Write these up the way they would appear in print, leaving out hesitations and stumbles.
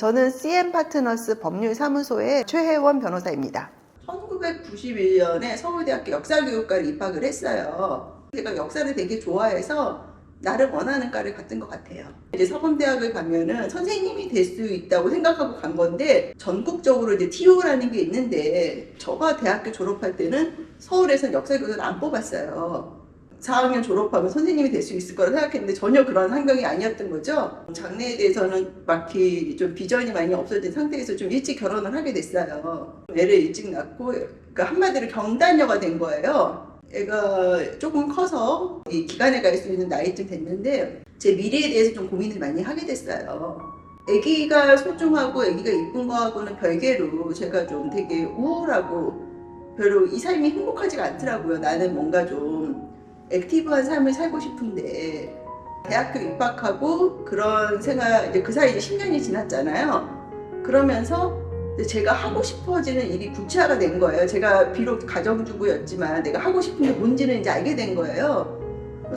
저는 CM 파트너스 법률사무소의 최혜원 변호사입니다. 1991년에 서울대학교 역사교육과를 입학을 했어요. 제가 역사를 되게 좋아해서 나를 원하는 과를 갔던 것 같아요. 이제 서범대학을 가면은 선생님이 될 수 있다고 생각하고 간 건데, 전국적으로 이제 TO라는 게 있는데, 저가 대학교 졸업할 때는 서울에서는 역사교육을 안 뽑았어요. 4학년 졸업하면 선생님이 될 수 있을 거라 생각했는데 전혀 그런 환경이 아니었던 거죠. 장래에 대해서는 막히 좀 비전이 많이 없어진 상태에서 좀 일찍 결혼을 하게 됐어요. 애를 일찍 낳고, 그러니까 한마디로 경단녀가 된 거예요. 애가 조금 커서 이 기간에 갈 수 있는 나이쯤 됐는데 제 미래에 대해서 좀 고민을 많이 하게 됐어요. 아기가 소중하고 아기가 이쁜 거하고는 별개로 제가 좀 되게 우울하고 별로 이 삶이 행복하지가 않더라고요. 나는 뭔가 좀 액티브한 삶을 살고 싶은데, 대학교 입학하고 그런 생활, 이제 그 사이 이제 10년이 지났잖아요. 그러면서 제가 하고 싶어지는 일이 구체화가 된 거예요. 제가 비록 가정주부였지만 내가 하고 싶은 게 뭔지는 이제 알게 된 거예요.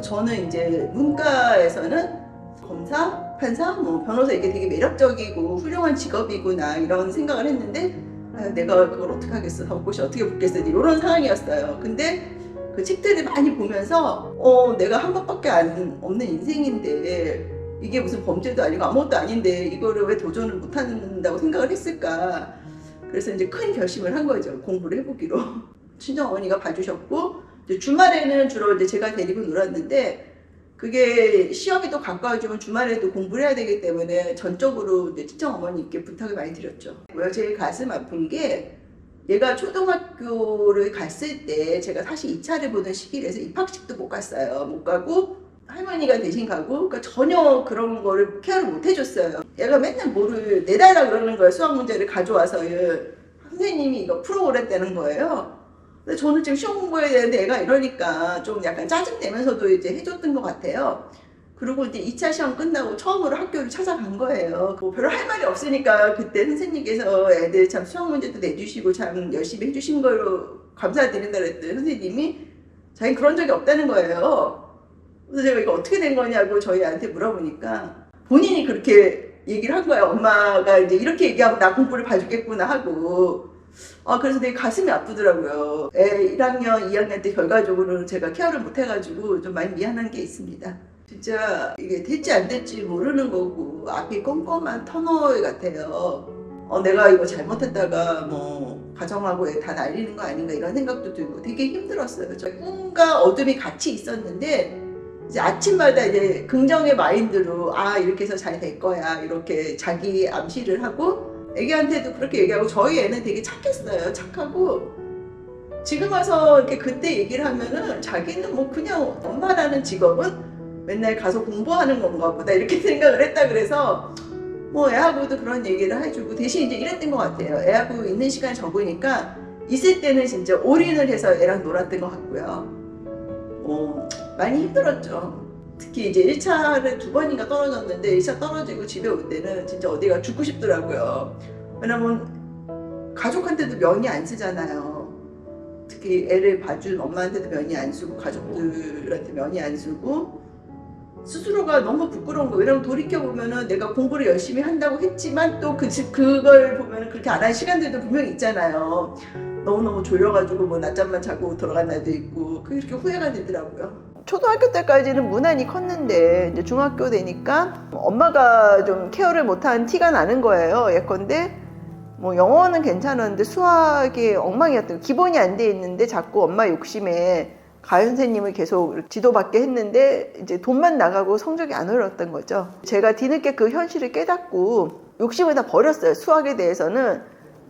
저는 이제 문과에서는 검사, 판사, 변호사 이게 되게 매력적이고 훌륭한 직업이구나 이런 생각을 했는데, 내가 그걸 어떻게 하겠어, 벚꽃이 어떻게 붙겠어, 이런 상황이었어요. 근데 그 책들을 많이 보면서 내가 한 번밖에 없는 인생인데 이게 무슨 범죄도 아니고 아무것도 아닌데 이거를 왜 도전을 못한다고 생각을 했을까. 그래서 이제 큰 결심을 한 거죠. 공부를 해보기로. 친정어머니가 봐주셨고, 이제 주말에는 주로 이제 제가 데리고 놀았는데, 그게 시험이 또 가까워지면 주말에도 공부를 해야 되기 때문에 전적으로 이제 친정어머니께 부탁을 많이 드렸죠. 제일 가슴 아픈 게, 얘가 초등학교를 갔을 때 제가 사실 2차를 보는 시기라서 입학식도 못 갔어요. 못 가고 할머니가 대신 가고, 그러니까 전혀 그런 거를 케어를 못 해줬어요. 얘가 맨날 뭐를 내달라 그러는 거예요. 수학 문제를 가져와서 선생님이 이거 풀어오랬다는 거예요. 근데 저는 지금 시험 공부해야 되는데 애가 이러니까 좀 약간 짜증내면서도 이제 해줬던 것 같아요. 그리고 이제 2차 시험 끝나고 처음으로 학교를 찾아간 거예요. 별로 할 말이 없으니까 그때 선생님께서 애들 참 수학 문제도 내주시고 참 열심히 해주신 걸로 감사드린다 그랬더니 선생님이 자기는 그런 적이 없다는 거예요. 그래서 제가 이거 어떻게 된 거냐고 저희한테 물어보니까 본인이 그렇게 얘기를 한 거예요. 엄마가 이제 이렇게 얘기하면 나 공부를 봐주겠구나 하고. 그래서 되게 가슴이 아프더라고요. 애 1학년, 2학년 때 결과적으로 제가 케어를 못 해가지고 좀 많이 미안한 게 있습니다. 진짜 이게 될지 안 될지 모르는 거고 앞이 껌껌한 터널 같아요. 내가 이거 잘못했다가 가정하고 애 다 날리는 거 아닌가 이런 생각도 들고 되게 힘들었어요. 저 꿈과 어둠이 같이 있었는데 이제 아침마다 이제 긍정의 마인드로 이렇게 해서 잘 될 거야 이렇게 자기 암시를 하고, 애기한테도 그렇게 얘기하고, 저희 애는 되게 착했어요. 착하고 지금 와서 이렇게 그때 얘기를 하면은 자기는 그냥 엄마라는 직업은 맨날 가서 공부하는 건가 보다 이렇게 생각을 했다. 그래서 애하고도 그런 얘기를 해주고 대신 이제 이랬던 것 같아요. 애하고 있는 시간이 적으니까 있을 때는 진짜 올인을 해서 애랑 놀았던 것 같고요. 많이 힘들었죠. 특히 이제 1차를 2번인가 떨어졌는데 1차 떨어지고 집에 올 때는 진짜 어디가 죽고 싶더라고요. 왜냐면 가족한테도 면이 안 쓰잖아요. 특히 애를 봐준 엄마한테도 면이 안 쓰고 가족들한테 면이 안 쓰고 스스로가 너무 부끄러운 거예요. 왜냐면 돌이켜보면은 내가 공부를 열심히 한다고 했지만 또 그걸 보면은 그렇게 안 한 시간들도 분명히 있잖아요. 너무너무 졸려가지고 낮잠만 자고 돌아간 날도 있고 그렇게 후회가 되더라고요. 초등학교 때까지는 무난히 컸는데 이제 중학교 되니까 엄마가 좀 케어를 못한 티가 나는 거예요. 예컨대 영어는 괜찮았는데 수학이 엉망이었던, 기본이 안 돼 있는데 자꾸 엄마 욕심에 가연 선생님을 계속 지도받게 했는데 이제 돈만 나가고 성적이 안 올랐던 거죠. 제가 뒤늦게 그 현실을 깨닫고 욕심을 다 버렸어요. 수학에 대해서는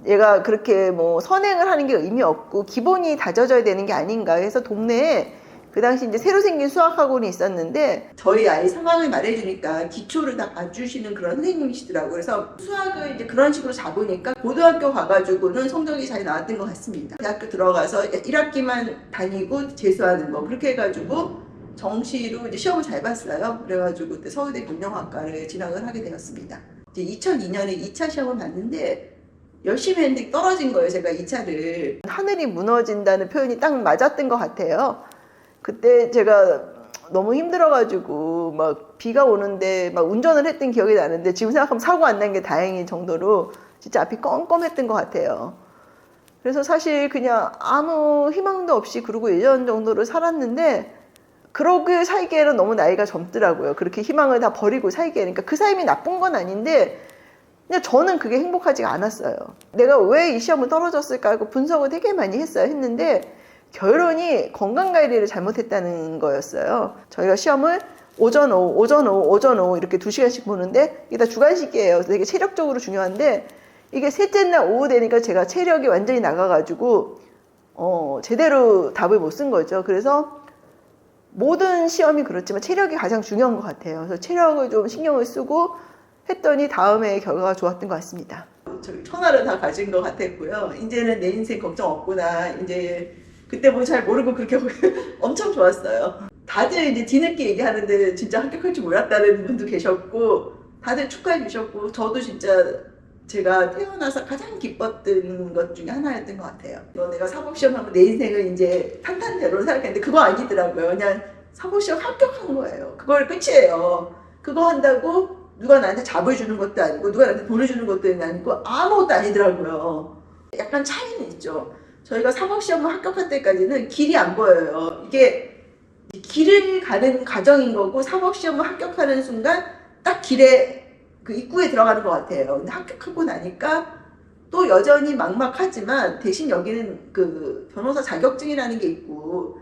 얘가 그렇게 선행을 하는 게 의미 없고 기본이 다져져야 되는 게 아닌가 해서 동네에 그 당시 이제 새로 생긴 수학학원이 있었는데 저희 아이 상황을 말해주니까 기초를 다 봐주시는 그런 선생님이시더라고요. 그래서 수학을 이제 그런 식으로 잡으니까 고등학교 가가지고는 성적이 잘 나왔던 것 같습니다. 대학교 들어가서 1학기만 다니고 재수하는 거 그렇게 해가지고 정시로 이제 시험을 잘 봤어요. 그래가지고 그때 서울대 경영학과를 진학을 하게 되었습니다. 이제 2002년에 2차 시험을 봤는데 열심히 했는데 떨어진 거예요. 제가 2차를. 하늘이 무너진다는 표현이 딱 맞았던 것 같아요. 그때 제가 너무 힘들어가지고 막 비가 오는데 막 운전을 했던 기억이 나는데 지금 생각하면 사고 안 난 게 다행인 정도로 진짜 앞이 껌껌했던 것 같아요. 그래서 사실 그냥 아무 희망도 없이 그러고 1년 정도를 살았는데 그러고 살기에는 너무 나이가 젊더라고요. 그렇게 희망을 다 버리고 살기에는. 그러니까 그 삶이 나쁜 건 아닌데 그냥 저는 그게 행복하지가 않았어요. 내가 왜 이 시험을 떨어졌을까 하고 분석을 되게 많이 했는데 결론이 건강관리를 잘못했다는 거였어요. 저희가 시험을 오전, 오후, 오전, 오후, 오전, 오후 이렇게 2시간씩 보는데 이게 다 주간식이에요. 그래서 되게 체력적으로 중요한데 이게 셋째 날 오후 되니까 제가 체력이 완전히 나가가지고 제대로 답을 못 쓴 거죠. 그래서 모든 시험이 그렇지만 체력이 가장 중요한 것 같아요. 그래서 체력을 좀 신경을 쓰고 했더니 다음에 결과가 좋았던 것 같습니다. 저기 천하를 다 가진 것 같았고요. 이제는 내 인생 걱정 없구나. 이제 그때 뭐 잘 모르고 그렇게 엄청 좋았어요. 다들 이제 뒤늦게 얘기하는데 진짜 합격할 줄 몰랐다는 분도 계셨고 다들 축하해 주셨고 저도 진짜 제가 태어나서 가장 기뻤던 것 중에 하나였던 것 같아요. 내가 사법시험하면 내 인생을 이제 탄탄대로 생각했는데 그거 아니더라고요. 그냥 사법시험 합격한 거예요. 그걸 끝이에요. 그거 한다고 누가 나한테 잡을 주는 것도 아니고 누가 나한테 돈을 주는 것도 아니고 아무것도 아니더라고요. 약간 차이는 있죠. 저희가 사법시험을 합격할 때까지는 길이 안 보여요. 이게 길을 가는 과정인 거고 사법시험을 합격하는 순간 딱 길에 그 입구에 들어가는 것 같아요. 근데 합격하고 나니까 또 여전히 막막하지만 대신 여기는 그 변호사 자격증이라는 게 있고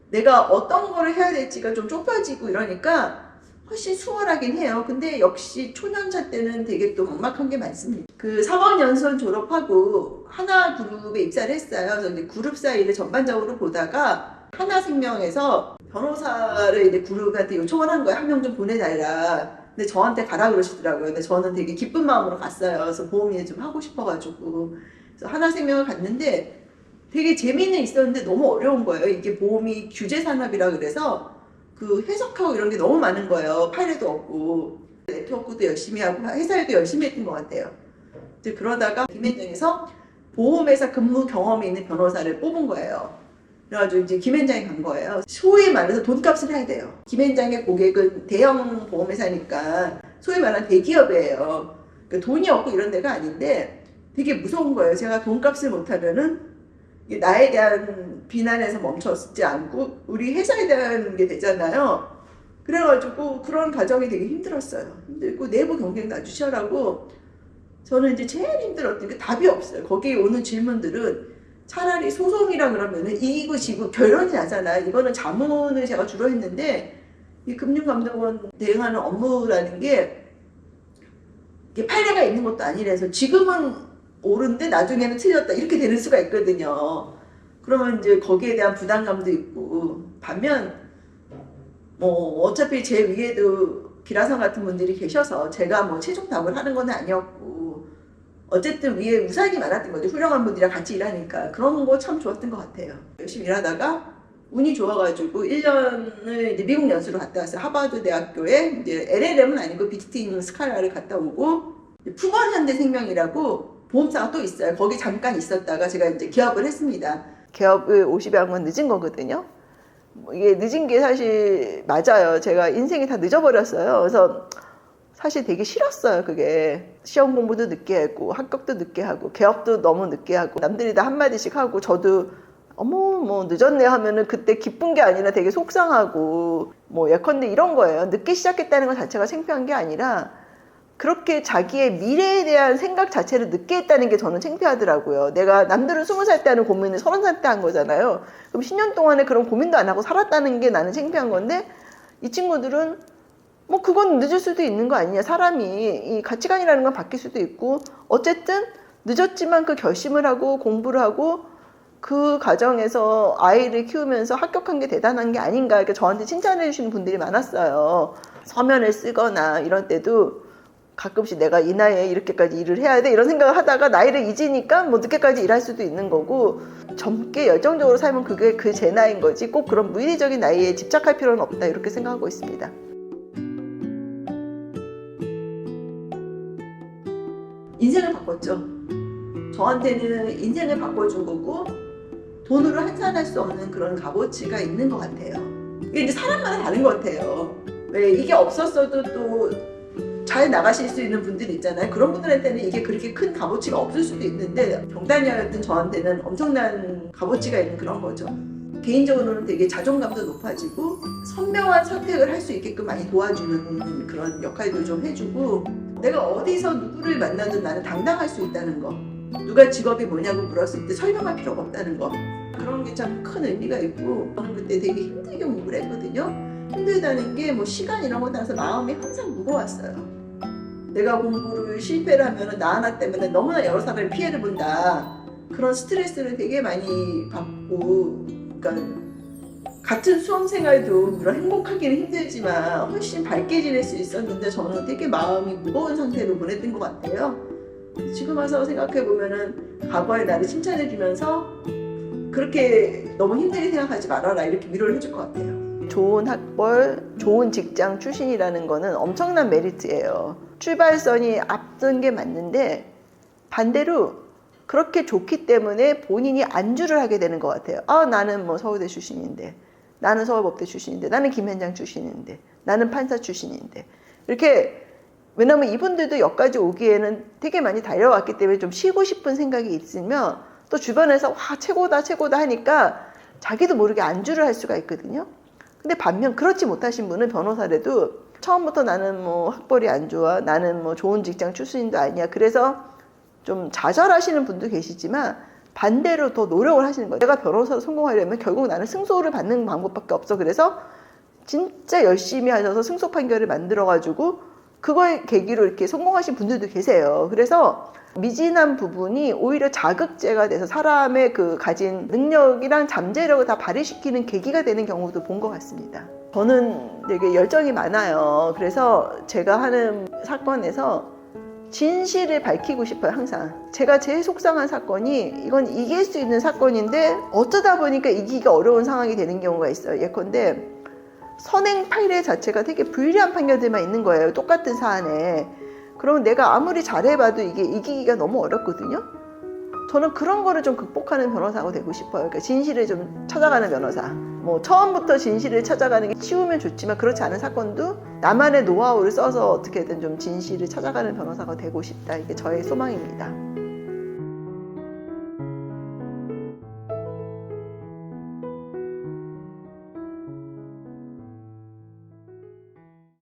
내가 어떤 거를 해야 될지가 좀 좁혀지고 이러니까 훨씬 수월하긴 해요. 근데 역시 초년차 때는 되게 또 막막한 게 많습니다. 그 사법연수원 졸업하고 하나그룹에 입사를 했어요. 그래서 이제 그룹사 일을 전반적으로 보다가 하나생명에서 변호사를 이제 그룹한테 요청을 한 거예요. 한 명 좀 보내달라. 근데 저한테 가라 그러시더라고요. 근데 저는 되게 기쁜 마음으로 갔어요. 그래서 보험일 좀 하고 싶어가지고. 그래서 하나생명을 갔는데 되게 재미는 있었는데 너무 어려운 거예요. 이게 보험이 규제산업이라 그래서 그 해석하고 이런 게 너무 많은 거예요. 판례도 없고. 네트워크도 열심히 하고 회사일도 열심히 했던 것 같아요. 이제 그러다가 김현장에서 보험회사 근무 경험이 있는 변호사를 뽑은 거예요. 그래가지고 이제 김현장에 간 거예요. 소위 말해서 돈값을 해야 돼요. 김현장의 고객은 대형 보험회사니까 소위 말하는 대기업이에요. 그러니까 돈이 없고 이런 데가 아닌데 되게 무서운 거예요. 제가 돈값을 못하면은 나에 대한 비난에서 멈췄지 않고 우리 회사에 대한 게 되잖아요. 그래가지고 그런 과정이 되게 힘들었어요. 힘들고 내부 경쟁도 아주 치열하고 저는 이제 제일 힘들었던 게 답이 없어요. 거기에 오는 질문들은 차라리 소송이라 그러면은 이기고 지고 결론이 나잖아. 이거는 자문을 제가 주로 했는데 이 금융감독원 대응하는 업무라는 게 이게 판례가 있는 것도 아니라서 지금은 옳은데 나중에는 틀렸다 이렇게 되는 수가 있거든요. 그러면 이제 거기에 대한 부담감도 있고 반면 뭐 어차피 제 위에도 기라성 같은 분들이 계셔서 제가 뭐 최종 답을 하는 건 아니었고 어쨌든 위에 우상이 많았던 거죠. 훌륭한 분들이랑 같이 일하니까 그런 거 참 좋았던 것 같아요. 열심히 일하다가 운이 좋아가지고 1년을 이제 미국 연수로 갔다 왔어요. 하버드 대학교에 이제 LLM은 아니고 빅스틴 스칼라를 갔다 오고 푸건현대생명이라고 보험사가 또 있어요. 거기 잠깐 있었다가 제가 이제 개업을 했습니다. 개업을 50에 한 건 늦은 거거든요. 이게 늦은 게 사실 맞아요. 제가 인생이 다 늦어버렸어요. 그래서 사실 되게 싫었어요. 그게 시험 공부도 늦게 하고 합격도 늦게 하고 개업도 너무 늦게 하고 남들이 다 한마디씩 하고 저도 어머 뭐 늦었네 하면은 그때 기쁜 게 아니라 되게 속상하고 뭐 예컨대 이런 거예요. 늦게 시작했다는 것 자체가 창피한 게 아니라 그렇게 자기의 미래에 대한 생각 자체를 늦게 했다는 게 저는 창피하더라고요. 내가 남들은 20살 때 하는 고민을 30살 때 한 거잖아요. 그럼 10년 동안에 그런 고민도 안 하고 살았다는 게 나는 창피한 건데 이 친구들은 뭐 그건 늦을 수도 있는 거 아니냐. 사람이 이 가치관이라는 건 바뀔 수도 있고 어쨌든 늦었지만 그 결심을 하고 공부를 하고 그 과정에서 아이를 키우면서 합격한 게 대단한 게 아닌가. 그러니까 저한테 칭찬해 주시는 분들이 많았어요. 서면을 쓰거나 이런 때도 가끔씩 내가 이 나이에 이렇게까지 일을 해야 돼 이런 생각을 하다가 나이를 잊으니까 뭐 늦게까지 일할 수도 있는 거고 젊게 열정적으로 살면 그게 그 제 나이인 거지 꼭 그런 무의리적인 나이에 집착할 필요는 없다 이렇게 생각하고 있습니다. 인생을 바꿨죠. 저한테는 인생을 바꿔준 거고 돈으로 환산할 수 없는 그런 값어치가 있는 것 같아요. 이게 이제 사람마다 다른 것 같아요. 왜 이게 없었어도 또 잘 나가실 수 있는 분들이 있잖아요. 그런 분들한테는 이게 그렇게 큰 값어치가 없을 수도 있는데 정단이었던 저한테는 엄청난 값어치가 있는 그런 거죠. 개인적으로는 되게 자존감도 높아지고 선명한 선택을 할 수 있게끔 많이 도와주는 그런 역할도 좀 해주고, 내가 어디서 누구를 만나든 나는 당당할 수 있다는 거, 누가 직업이 뭐냐고 물었을 때 설명할 필요가 없다는 거, 그런 게 참 큰 의미가 있고, 저는 그때 되게 힘들게 공부를 했거든요. 힘들다는 게 뭐 시간 이런 거 따라서 마음이 항상 무거웠어요. 내가 공부를 실패를 하면 나 하나 때문에 너무나 여러 사람이 피해를 본다, 그런 스트레스를 되게 많이 받고, 그러니까 같은 수험 생활도 물론 행복하기는 힘들지만 훨씬 밝게 지낼 수 있었는데 저는 되게 마음이 무거운 상태로 보냈던 것 같아요. 지금 와서 생각해 보면은 과거의 나를 칭찬해 주면서 그렇게 너무 힘들게 생각하지 말아라, 이렇게 위로를 해줄 것 같아요. 좋은 학벌, 좋은 직장 출신이라는 거는 엄청난 메리트예요. 출발선이 앞선 게 맞는데 반대로 그렇게 좋기 때문에 본인이 안주를 하게 되는 것 같아요. 아, 나는 뭐 서울대 출신인데, 나는 서울법대 출신인데, 나는 김현장 출신인데, 나는 판사 출신인데, 이렇게. 왜냐면 이분들도 여기까지 오기에는 되게 많이 달려왔기 때문에 좀 쉬고 싶은 생각이 있으면 또 주변에서 와 최고다 최고다 하니까 자기도 모르게 안주를 할 수가 있거든요. 근데 반면 그렇지 못하신 분은 변호사라도 처음부터 나는 뭐 학벌이 안 좋아, 나는 뭐 좋은 직장 출신도 아니야, 그래서 좀 좌절하시는 분도 계시지만 반대로 더 노력을 하시는 거예요. 내가 변호사로 성공하려면 결국 나는 승소를 받는 방법밖에 없어. 그래서 진짜 열심히 하셔서 승소 판결을 만들어가지고 그걸 계기로 이렇게 성공하신 분들도 계세요. 그래서 미진한 부분이 오히려 자극제가 돼서 사람의 그 가진 능력이랑 잠재력을 다 발휘시키는 계기가 되는 경우도 본 것 같습니다. 저는 되게 열정이 많아요. 그래서 제가 하는 사건에서 진실을 밝히고 싶어요. 항상 제가 제일 속상한 사건이 이건 이길 수 있는 사건인데 어쩌다 보니까 이기기가 어려운 상황이 되는 경우가 있어요. 예컨대 선행 판례 자체가 되게 불리한 판결들만 있는 거예요. 똑같은 사안에. 그러면 내가 아무리 잘해봐도 이게 이기기가 너무 어렵거든요. 저는 그런 거를 좀 극복하는 변호사가 되고 싶어요. 그러니까 진실을 좀 찾아가는 변호사. 뭐 처음부터 진실을 찾아가는 게 쉬우면 좋지만 그렇지 않은 사건도 나만의 노하우를 써서 어떻게든 좀 진실을 찾아가는 변호사가 되고 싶다. 이게 저의 소망입니다.